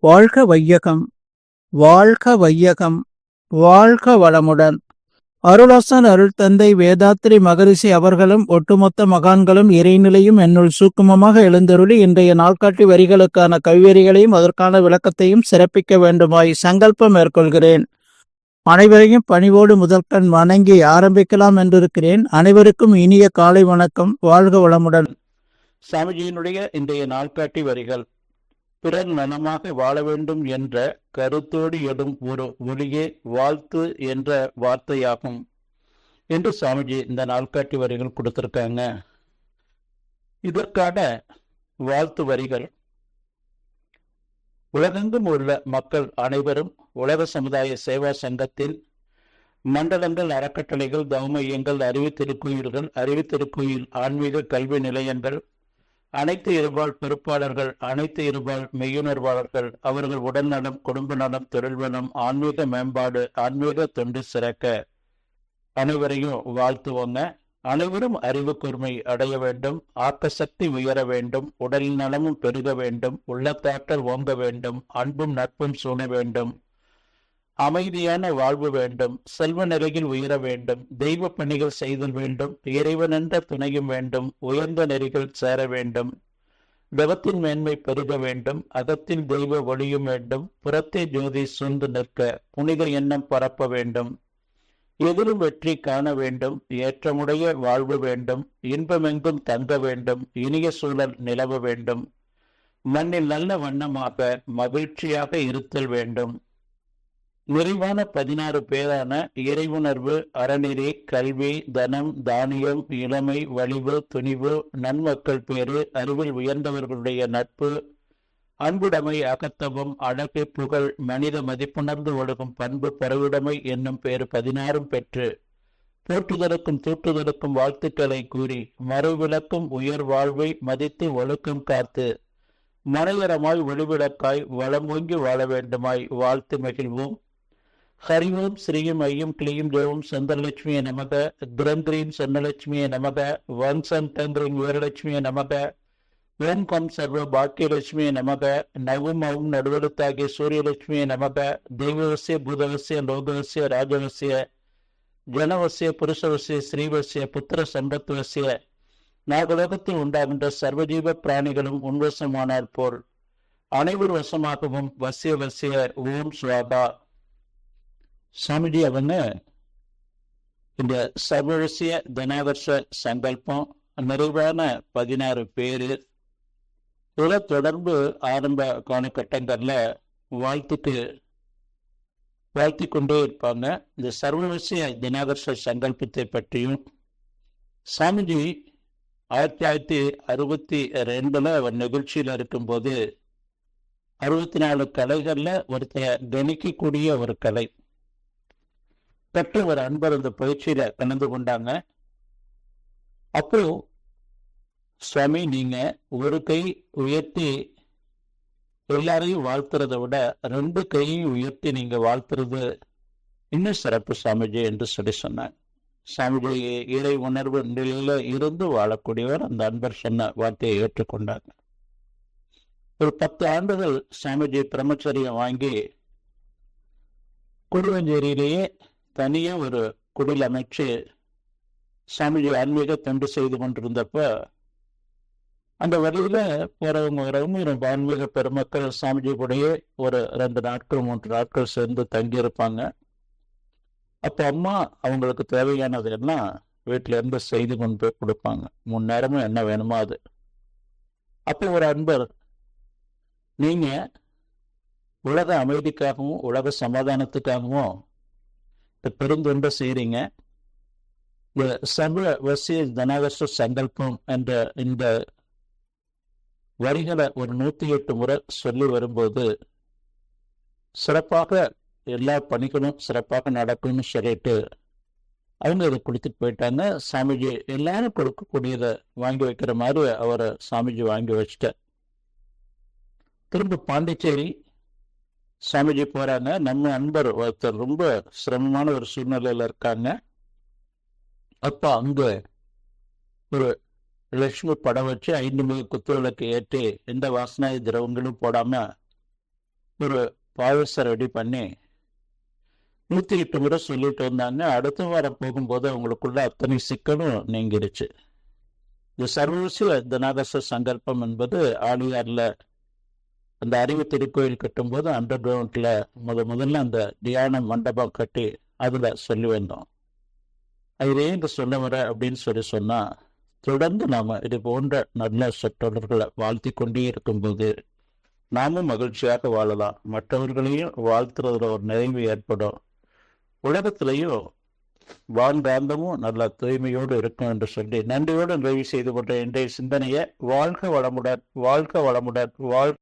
வாழ்க வையகம், வாழ்க வையகம், வாழ்க வளமுடன். அருளாசன் அருள் தந்தை வேதாத்ரி மகரிஷி அவர்களும் ஒட்டுமொத்த மகான்களும் இறைநிலையும் என்னுள் சூக்குமமாக எழுந்தருளி இன்றைய நாள்காட்டி வரிகளுக்கான கவிவரிகளையும் அதற்கான விளக்கத்தையும் சிறப்பிக்க வேண்டுமாய் சங்கல்பம் மேற்கொள்கிறேன். அனைவரையும் பணிவோடு முதற்கண் வணங்கி ஆரம்பிக்கலாம் என்றிருக்கிறேன். அனைவருக்கும் இனிய காலை வணக்கம். வாழ்க வளமுடன். சாமிஜியினுடைய இன்றைய நாள்காட்டி வரிகள்: பிறர் நலமாக வாழ வேண்டும் என்ற கருத்தோடு எடும் ஒரு ஒளியே வாழ்த்து என்ற வார்த்தையாகும் என்று சாமிஜி இந்த நாள்காட்டி வரிகள் கொடுத்திருக்காங்க. இதற்கான வாழ்த்து வரிகள்: உலகெங்கும் உள்ள மக்கள் அனைவரும் உலக சமுதாய சேவா சங்கத்தில் மண்டலங்கள், அறக்கட்டளைகள், தௌமையங்கள், அறிவுத்திருக்கோயில்கள், அறிவுத்திருக்கோயில் ஆன்மீக கல்வி நிலையங்கள், அனைத்து இருபால் பொறுப்பாளர்கள், அனைத்து இருபால் மெய்யுணர்வாளர்கள், அவர்கள் உடல்நலம், குடும்ப நலம், தொழில் நலம், ஆன்மீக மேம்பாடு, ஆன்மீக தொண்டு சிறக்க அனைவரையும் வாழ்த்துவோங்க. அனைவரும் அறிவு கூர்மை அடைய வேண்டும், ஆக்க சக்தி உயர வேண்டும், உடல் நலமும் பெருக வேண்டும், உள்ளத்தாற்றல் ஓங்க வேண்டும், அன்பும் நட்பும் சூழ வேண்டும், அமைதியான வாழ்வு வேண்டும், செல்வ நிலையில் உயர வேண்டும், தெய்வ பணிகள் செய்தல் வேண்டும், இறைவனென்ற துணையும் வேண்டும், உயர்ந்த நெறிகள் சேர வேண்டும், தவத்தின் மேன்மை பெருக வேண்டும், அகத்தில் தெய்வ ஒளியும் வேண்டும், புறத்தே ஜோதி சூழ்ந்து நிற்க புனித எண்ணம் பரப்ப வேண்டும், எதிலும் வெற்றி காண வேண்டும், ஏற்றமுடைய வாழ்வு வேண்டும், இன்பமெங்கும் தங்க வேண்டும், இனிய சூழல் நிலவ வேண்டும், மண்ணில் நல்ல வண்ணமாக மகிழ்ச்சியாக இருத்தல் வேண்டும், நிறைவான 16 பேரான இறைவுணர்வு, அறநெறி, கல்வி, தனம், தானியம், இளமை, வலிவு, துணிவு, நன்மக்கள் பேறு, அறிவில் உயர்ந்தவர்களுடைய நட்பு, அன்புடைமை, அகத்தவம், அழகு, புகழ், மனித மதிப்புணர்ந்து ஒழுகும் பண்பு, பரவுடைமை என்னும் பேறு 16 பெற்று போற்றுதலுக்கும் தூற்றுதலுக்கும் வாழ்த்துக்களை கூறி மறுவிளக்கும் உயர் வாழ்வை மதித்து ஒழுக்கம் காத்து மனையரமாய் ஒளிவிளக்காய் வளம் ஓங்கி வாழ வேண்டுமாய் வாழ்த்து மகிழ்வோம். ஹரிவோம் ஸ்ரீயும் ஐயும் கிளியும் தேவும் சந்திரலட்சுமியை நமக, துரந்திரீம் சன்னலட்சுமியை நமக, வன்சம் தந்திரின் வீரலட்சுமியை நமக, ஓம் கம் சர்வ பாக்கியலட்சுமியை நமக, நவும் அவும் நடுவெழுத்தாகிய சூரியலட்சுமியை நமக, தெய்வவசிய பூதவசிய லோகவசிய ராஜவசிய ஜனவசிய புருஷவசிய ஸ்ரீவசிய புத்திர சம்பத்வசிய நாகலோகத்தில் உண்டாகின்ற சர்வஜீவ பிராணிகளும் உன்வசமானார் போல் அனைவர் வசமாகவும் வசிய வசிய ஓம் சுவாகா. சாமிஜி அவங்க இந்த சர்வசிய தனவர்ஷ சங்கல்பம் நிறைவான 16 பேரு இதில் தொடர்பு ஆரம்ப காலகட்டங்கள்ல வாழ்த்தி கொண்டே இருப்பாங்க. இந்த சர்வசிய தினவர்ஷ சங்கல்பத்தை பற்றியும் சாமிஜி 1962 அவர் நிகழ்ச்சியில் இருக்கும்போது 64 கலைகள்ல ஒருத்தர் கணிக்கக்கூடிய ஒரு கலை பெற்ற ஒரு அன்பர் அந்த பயிற்சியில கலந்து கொண்டாங்க. அப்போ சுவாமி, நீங்க ஒரு கை உயர்த்தி எல்லாரையும் வாழ்த்துறதை விட 2 கையையும் உயர்த்தி நீங்க வாழ்த்துறது இன்னும் சிறப்பு சாமிஜி என்று சொல்லி சொன்னாங்க. சாமிஜி இறை உணர்வு நிலையில இருந்து வாழக்கூடியவர். அந்த அன்பர் சொன்ன வார்த்தையை ஏற்றுக்கொண்டாங்க. ஒரு 10 ஆண்டுகள் சாமிஜி பிரம்மச்சரியம் வாங்கி கொடுவஞ்சேரியிலேயே தனியா ஒரு குடில் அமைச்சு சாமிஜி ஆன்மீக தொண்டு செய்து கொண்டிருந்தப்ப அந்த வழியில போறவங்க ஆன்மீக பெருமக்கள் சாமிஜி கூடயே ஒரு 2 நாட்கள் 3 நாட்கள் சேர்ந்து தங்கியிருப்பாங்க. அப்ப அம்மா அவங்களுக்கு தேவையானது எல்லாம் வீட்டுல இருந்து செய்து கொண்டு போய் கொடுப்பாங்க. 3 நேரமும் என்ன வேணுமோ அது. அப்ப ஒரு அன்பர், நீங்க உலக அமைதிக்காகவும் உலக சமாதானத்துக்காகவும் இந்த பெருந்தொண்டை செய்றீங்க. இந்த சர்வ வசிய தனவர்ஷ சங்கல்பம் என்ற இந்த வரிகளை ஒரு 108 முறை சொல்லி வரும்போது சிறப்பாக எல்லா பணிகளும் சிறப்பாக நடக்கும்னு சொல்லிட்டு அவங்க அதை கொடுத்துட்டு போயிட்டாங்க. சாமிஜி எல்லாரும் கொடுக்கக்கூடியதை வாங்கி வைக்கிற மாதிரி அவரை சாமிஜி வாங்கி வச்சுட்டார். திரும்ப பாண்டிச்சேரி சாமிஜி போறாங்க. நம்ம அன்பர் ஒருத்தர் ரொம்ப சிரமமான ஒரு சூழ்நிலையில இருக்காங்க. அப்ப அங்க ஒரு லட்சுமி படம் வச்சு 5 குத்துவிளக்கு ஏற்றி எந்த வாசனை திரவங்களும் போடாம ஒரு பாயசம் ரெடி பண்ணி 108 முறை சொல்லிட்டு வந்தாங்க. அடுத்த வாரம் போகும்போது அவங்களுக்குள்ள அத்தனை சிக்கலும் நீங்கிடுச்சு. இந்த சர்வசிவ தனாகச சங்கல்பம் என்பது ஆலியார்ல அந்த அறிவு திருக்கோயில் கட்டும்போது அண்டர் கிரவுண்ட்ல முதல்ல அந்த தியான மண்டபம் கட்டி அதுல சொல்லி வந்தோம். அது ஏன் சொல்ல வர அப்படின்னு சொன்னா, தொடர்ந்து நாம இது போன்ற நல்ல சொற்றொடர்களை வாழ்த்தி கொண்டே இருக்கும்போது நாமும் மகிழ்ச்சியாக வாழலாம். மற்றவர்களையும் வாழ்த்துறதுல ஒரு நிறைவு ஏற்படும். உலகத்திலையும் வாழ்ந்தாந்தமும் நல்ல தூய்மையோடு இருக்கும் என்று சொல்லி நன்றியோடு நிறைவு செய்து கொண்ட இன்றைய சிந்தனையை வாழ்க வளமுடன், வாழ்க வளமுடன், வாழ்க